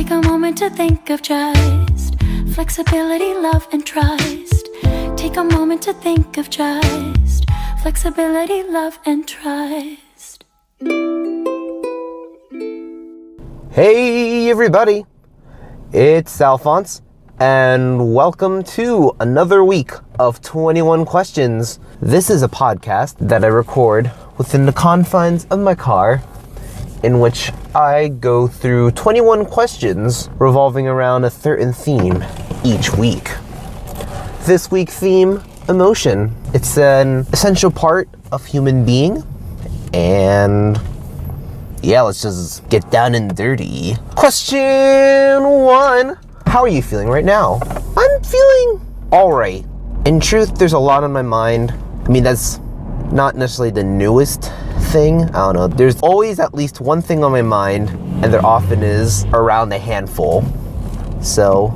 Take a moment to think of just flexibility, love, and trust. Take a moment to think of just flexibility, love, and trust. Hey everybody, it's Alphonse, and welcome to another week of 21 Questions. This is a podcast that I record within the confines of my car, in which I go through 21 questions revolving around a certain theme each week. This week's theme, emotion. It's an essential part of human being, and yeah, let's just get down and dirty. Question 1. How are you feeling right now? I'm feeling alright. In truth, there's a lot on my mind. I mean, that's not necessarily the newest thing. I don't know. There's always at least one thing on my mind, and there often is around a handful. So,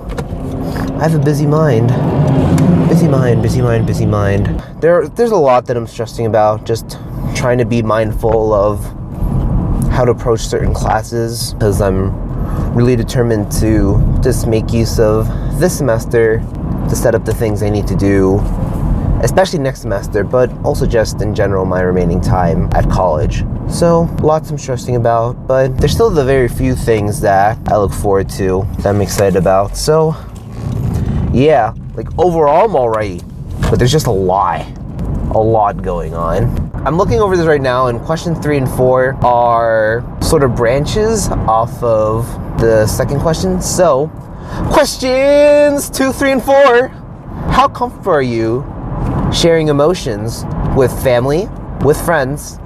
I have a busy mind. Busy mind. There's a lot that I'm stressing about, just trying to be mindful of how to approach certain classes, because I'm really determined to just make use of this semester to set up the things I need to do, especially next semester, but also just in general my remaining time at college. So lots I'm stressing about, but there's still the very few things that I look forward to, that I'm excited about. So yeah, like overall I'm alright, but there's just a lot going on. I'm looking over this right now, and question 3 and 4 are sort of branches off of the second question. So questions 2, 3, and 4. How comfortable are you sharing emotions with family, with friends,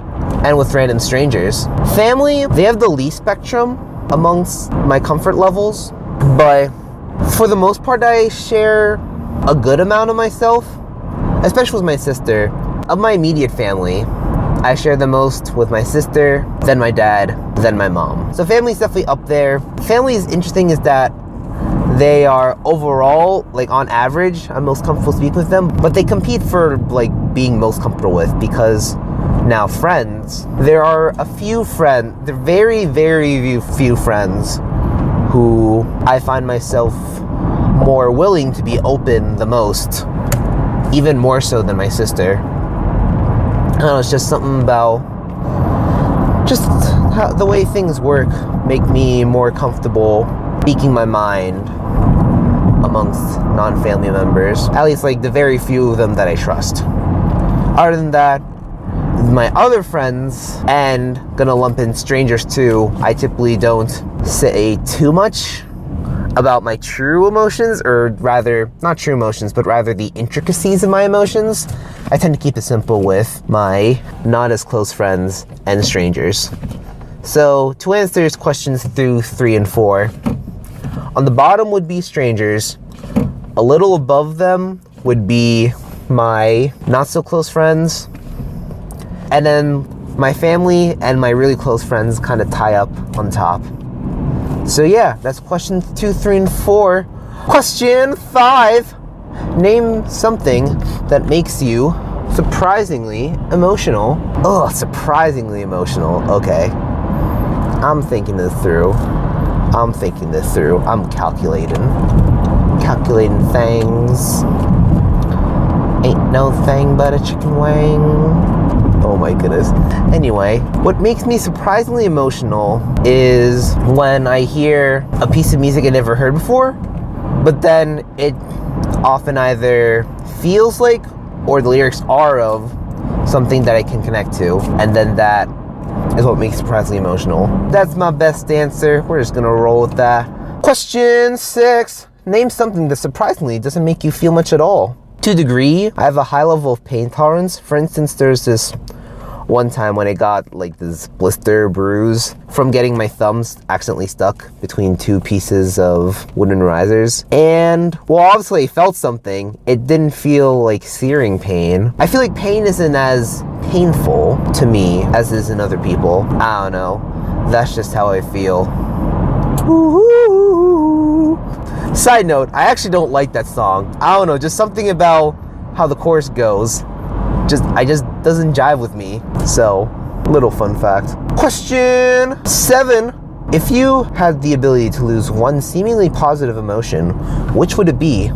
and with random strangers? Family, they have the least spectrum amongst my comfort levels, but for the most part, I share a good amount of myself, especially with my sister. Of my immediate family, I share the most with my sister, then my dad, then my mom. So family's definitely up there. Family is interesting is that they are overall, like on average, I'm most comfortable speaking with them, but they compete for like being most comfortable with, because now friends, there are a few friends, there are very, very few friends who I find myself more willing to be open the most, even more so than my sister. I don't know, it's just something about just how the way things work make me more comfortable speaking my mind amongst non-family members, at least like the very few of them that I trust. Other than that, my other friends, and gonna lump in strangers too, I typically don't say too much about my true emotions, or rather, not true emotions, but rather the intricacies of my emotions. I tend to keep it simple with my not as close friends and strangers. So to answer questions through 3 and 4, on the bottom would be strangers. A little above them would be my not so close friends. And then my family and my really close friends kind of tie up on top. So yeah, that's questions 2, 3, and 4. Question 5. Name something that makes you surprisingly emotional. Oh, surprisingly emotional. Okay. I'm thinking this through. I'm calculating things. Ain't no thing but a chicken wing. Oh my goodness. Anyway, what makes me surprisingly emotional is when I hear a piece of music I never heard before, but then it often either feels like, or the lyrics are of, something that I can connect to, and then that is what makes it surprisingly emotional. That's my best answer. We're just gonna roll with that. Question 6. Name something that surprisingly doesn't make you feel much at all. To a degree, I have a high level of pain tolerance. For instance, there's this one time when I got like this blister bruise from getting my thumbs accidentally stuck between 2 pieces of wooden risers. And well, obviously I felt something. It didn't feel like searing pain. I feel like pain isn't as painful to me as is in other people. I don't know. That's just how I feel. Woo-hoo. Side note, I actually don't like that song. I don't know, just something about how the chorus goes. I just doesn't jive with me. So, little fun fact. Question 7. if you had the ability to lose one seemingly positive emotion, which would it be?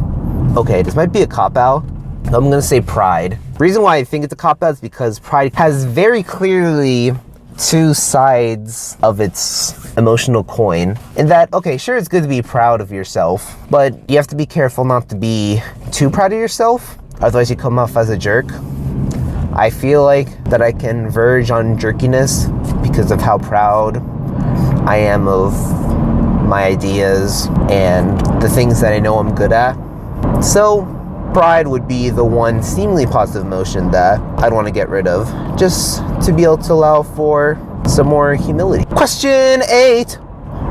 Okay, this might be a cop-out. I'm gonna say pride. The reason why I think it's a cop-out is because pride has very clearly two sides of its emotional coin. In that, okay, sure, it's good to be proud of yourself, but you have to be careful not to be too proud of yourself, otherwise you come off as a jerk. I feel like that I can verge on jerkiness because of how proud I am of my ideas and the things that I know I'm good at. So pride would be the one seemingly positive emotion that I'd want to get rid of, just to be able to allow for some more humility. Question 8.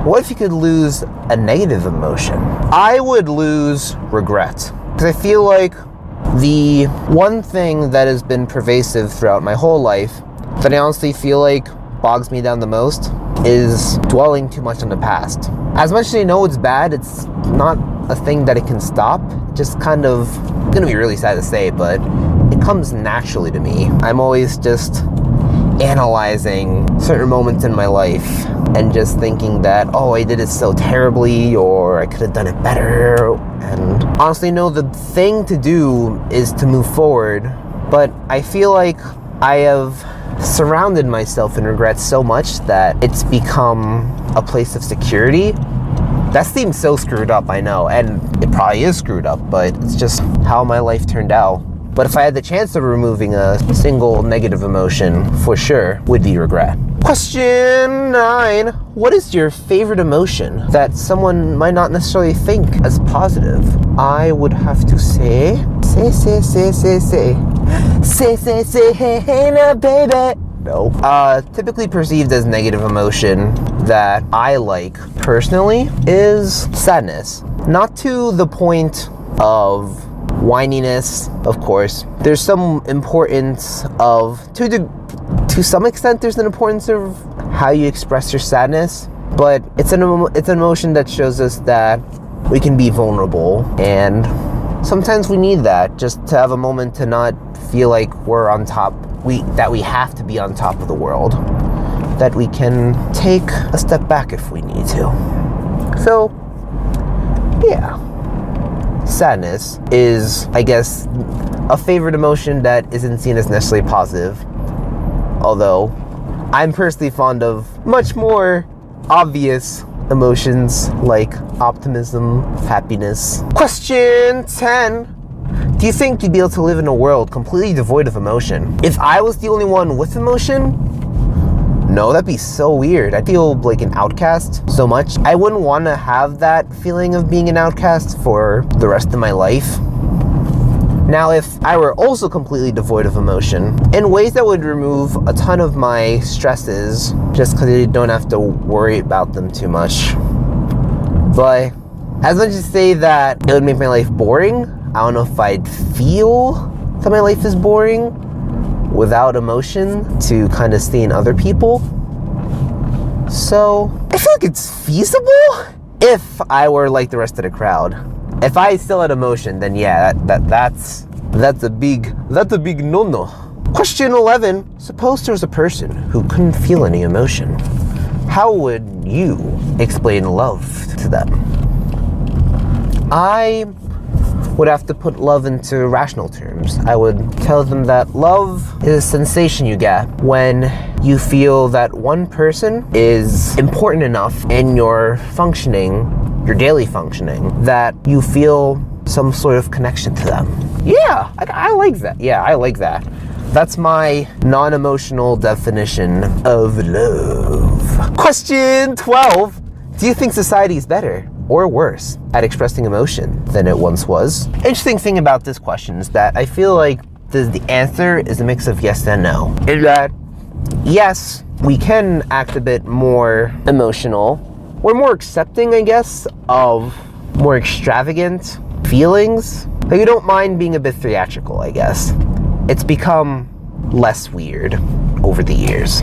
What if you could lose a negative emotion? I would lose regret, because I feel like the one thing that has been pervasive throughout my whole life that I honestly feel like bogs me down the most is dwelling too much on the past. As much as I know it's bad, it's not a thing that it can stop. Just kind of, it's gonna be really sad to say, but it comes naturally to me. I'm always just analyzing certain moments in my life and just thinking that, oh, I did it so terribly, or I could have done it better. And honestly, no, the thing to do is to move forward. But I feel like I have surrounded myself in regret so much that it's become a place of security. That seems so screwed up, I know, and it probably is screwed up, but it's just how my life turned out. But if I had the chance of removing a single negative emotion, for sure, would be regret. Question 9. What is your favorite emotion that someone might not necessarily think as positive? I would have to say, hey now baby. No. Typically perceived as negative emotion that I like personally is sadness. Not to the point of whininess, of course. There's some importance of, to some extent, there's an importance of how you express your sadness, but it's an emotion that shows us that we can be vulnerable, and sometimes we need that just to have a moment to not feel like we're on top, that we have to be on top of the world, that we can take a step back if we need to. So, yeah. Sadness is, I guess, a favorite emotion that isn't seen as necessarily positive, although I'm personally fond of much more obvious emotions like optimism, happiness. Question 10. Do you think you'd be able to live in a world completely devoid of emotion? If I was the only one with emotion, no, that'd be so weird. I'd feel like an outcast so much. I wouldn't want to have that feeling of being an outcast for the rest of my life. Now, if I were also completely devoid of emotion, in ways that would remove a ton of my stresses, just because I don't have to worry about them too much. But as much as say that it would make my life boring, I don't know if I'd feel that my life is boring without emotion to kind of see in other people. So I feel like it's feasible if I were like the rest of the crowd. If I still had emotion, then yeah, that's a big no-no. Question 11. Suppose there was a person who couldn't feel any emotion. How would you explain love to them? I would have to put love into rational terms. I would tell them that love is a sensation you get when you feel that one person is important enough in your functioning, your daily functioning, that you feel some sort of connection to them. Yeah, I like that. Yeah, I like that. That's my non-emotional definition of love. Question 12. Do you think society is better or worse at expressing emotion than it once was? Interesting thing about this question is that I feel like the answer is a mix of yes and no. In that, yes, we can act a bit more emotional. We're more accepting, I guess, of more extravagant feelings. Like, we don't mind being a bit theatrical, I guess. It's become less weird over the years.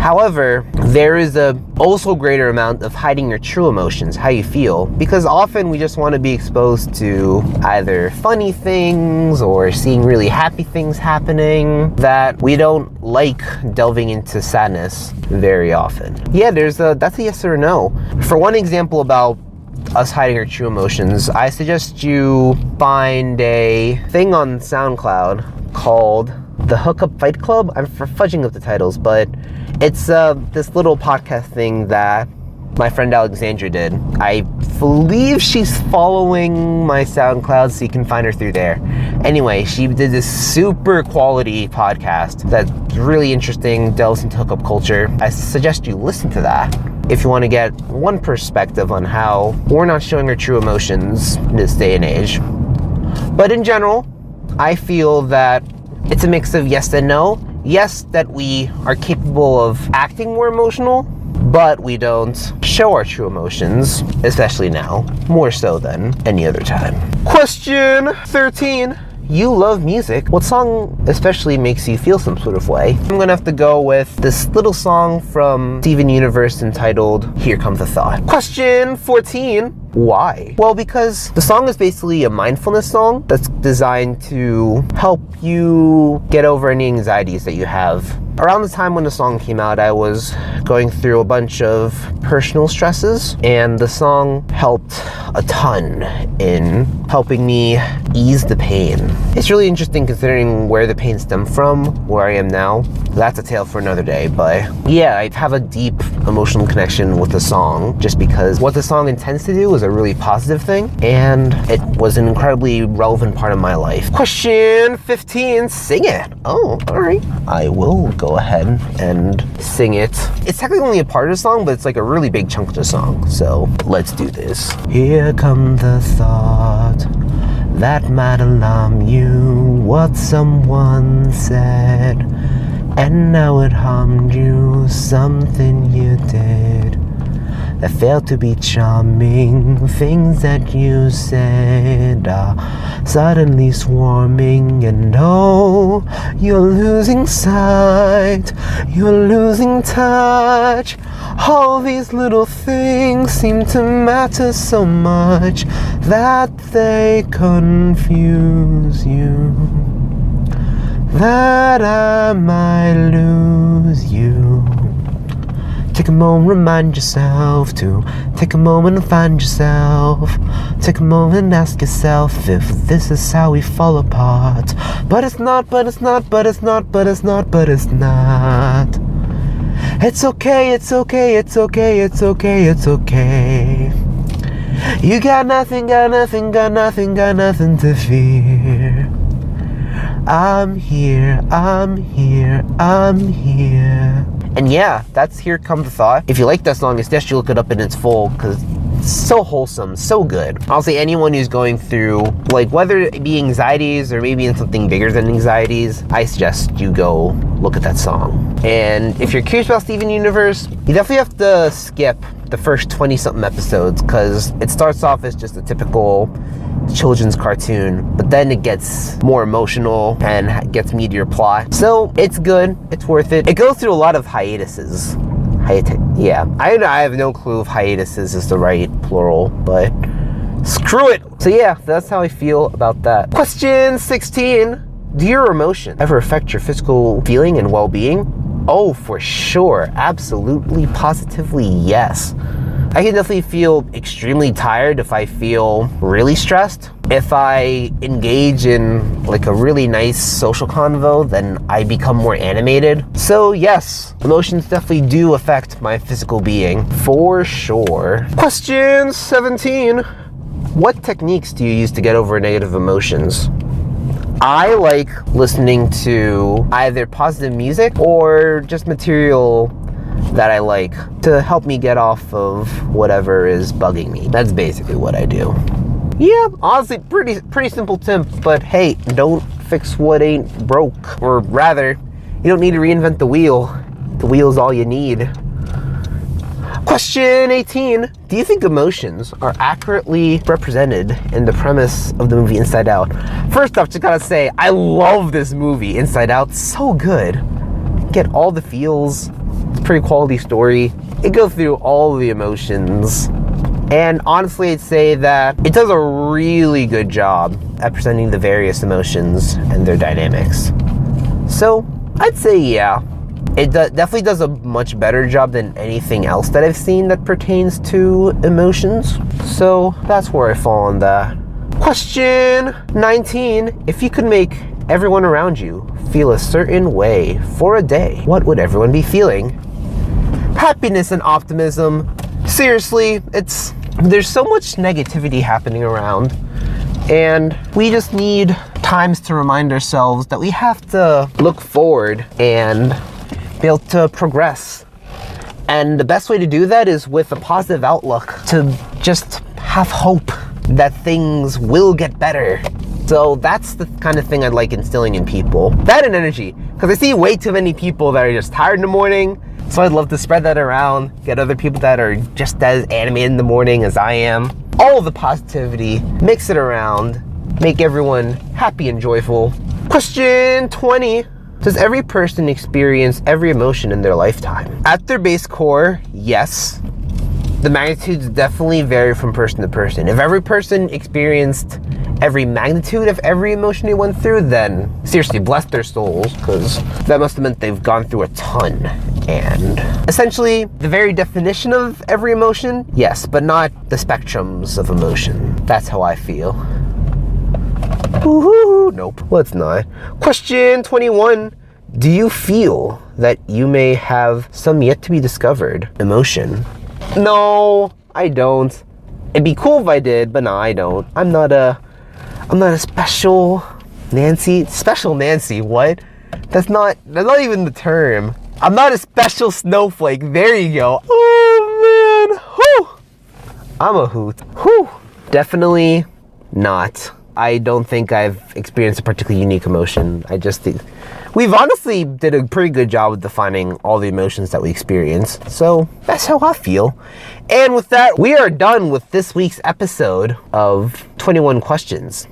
However, there is a also greater amount of hiding your true emotions, how you feel, because often we just want to be exposed to either funny things or seeing really happy things happening, that we don't like delving into sadness very often. Yeah, that's a yes or a no. For one example about us hiding our true emotions, I suggest you find a thing on SoundCloud called the Hookup Fight Club. I'm fudging up the titles, but it's this little podcast thing that my friend Alexandra did. I believe she's following my SoundCloud, so you can find her through there. Anyway, she did this super quality podcast that's really interesting, delves into hookup culture. I suggest you listen to that if you want to get one perspective on how we're not showing our true emotions in this day and age. But in general, I feel that it's a mix of yes and no. Yes, that we are capable of acting more emotional, but we don't show our true emotions, especially now, more so than any other time. Question 13. You love music. What song especially makes you feel some sort of way? I'm gonna have to go with this little song from Steven Universe entitled Here Comes a Thought. Question 14. Why? Well, because the song is basically a mindfulness song that's designed to help you get over any anxieties that you have. Around the time when the song came out, I was going through a bunch of personal stresses, and the song helped a ton in helping me ease the pain. It's really interesting considering where the pain stemmed from, where I am now. That's a tale for another day, but yeah, I have a deep emotional connection with the song just because what the song intends to do is a really positive thing, and it was an incredibly relevant part of my life. Question 15, sing it. Oh, all right. I will go ahead and sing it. It's technically only a part of the song, but it's like a really big chunk of the song, so let's do this. Here comes the thought that might alarm you, what someone said, and now it harmed you, something you did that failed to be charming. Things that you said are suddenly swarming, and oh, you're losing sight, you're losing touch. All these little things seem to matter so much that they confuse you, that I might lose you. Take a moment, remind yourself to take a moment and find yourself. Take a moment and ask yourself if this is how we fall apart. But it's not, but it's not, but it's not, but it's not, but it's not. It's okay, it's okay, it's okay, it's okay, it's okay. You got nothing, got nothing, got nothing, got nothing to fear. I'm here, I'm here, I'm here. And yeah, that's Here Comes the Thought. If you like that song, I suggest you look it up in its full, because it's so wholesome, so good. I'll say anyone who's going through, like, whether it be anxieties or maybe in something bigger than anxieties, I suggest you go look at that song. And if you're curious about Steven Universe, you definitely have to skip the first 20-something episodes, because it starts off as just a typical children's cartoon, but then it gets more emotional and gets meatier plot. So it's good, it's worth it. It goes through a lot of hiatuses. Yeah, I have no clue if hiatuses is the right plural, but screw it. So yeah, that's how I feel about that. Question 16. Do your emotions ever affect your physical feeling and well-being? Oh, for sure. Absolutely, positively, yes. I can definitely feel extremely tired if I feel really stressed. If I engage in like a really nice social convo, then I become more animated. So yes, emotions definitely do affect my physical being, for sure. Question 17. What techniques do you use to get over negative emotions? I like listening to either positive music or just material that I like to help me get off of whatever is bugging me. That's basically what I do. Yeah, honestly, pretty simple tip, but hey, don't fix what ain't broke. Or rather, you don't need to reinvent the wheel. The wheel's all you need. Question 18. Do you think emotions are accurately represented in the premise of the movie Inside Out? First off, just gotta say, I love this movie, Inside Out. So good. Get all the feels. Pretty quality story. It goes through all the emotions. And honestly, I'd say that it does a really good job at presenting the various emotions and their dynamics. So I'd say, yeah, it definitely does a much better job than anything else that I've seen that pertains to emotions. So that's where I fall on that. Question 19. If you could make everyone around you feel a certain way for a day, what would everyone be feeling? Happiness and optimism. Seriously, there's so much negativity happening around, and we just need times to remind ourselves that we have to look forward and be able to progress. And the best way to do that is with a positive outlook, to just have hope that things will get better. So that's the kind of thing I'd like instilling in people. That and energy, because I see way too many people that are just tired in the morning. So I'd love to spread that around, get other people that are just as animated in the morning as I am. All of the positivity, mix it around, make everyone happy and joyful. Question 20. Does every person experience every emotion in their lifetime? At their base core, yes. The magnitudes definitely vary from person to person. If every person experienced every magnitude of every emotion they went through, then seriously, bless their souls, because that must have meant they've gone through a ton. And essentially, the very definition of every emotion, yes, but not the spectrums of emotion. That's how I feel. Woohoo! Nope, let's not. Question 21. Do you feel that you may have some yet to be discovered emotion? No, I don't. It'd be cool if I did, but no, I don't. I'm not a special Nancy. Special Nancy, what? That's not even the term. I'm not a special snowflake. There you go. Oh man, whew. I'm a hoot. Whew. Definitely not. I don't think I've experienced a particularly unique emotion. I just think we've honestly did a pretty good job of defining all the emotions that we experience. So that's how I feel. And with that, we are done with this week's episode of 21 Questions.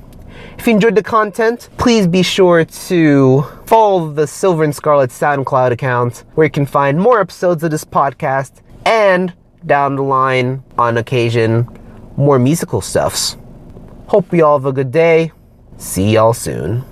If you enjoyed the content, please be sure to follow the Silver and Scarlet SoundCloud account, where you can find more episodes of this podcast, and down the line, on occasion, more musical stuffs. Hope you all have a good day. See y'all soon.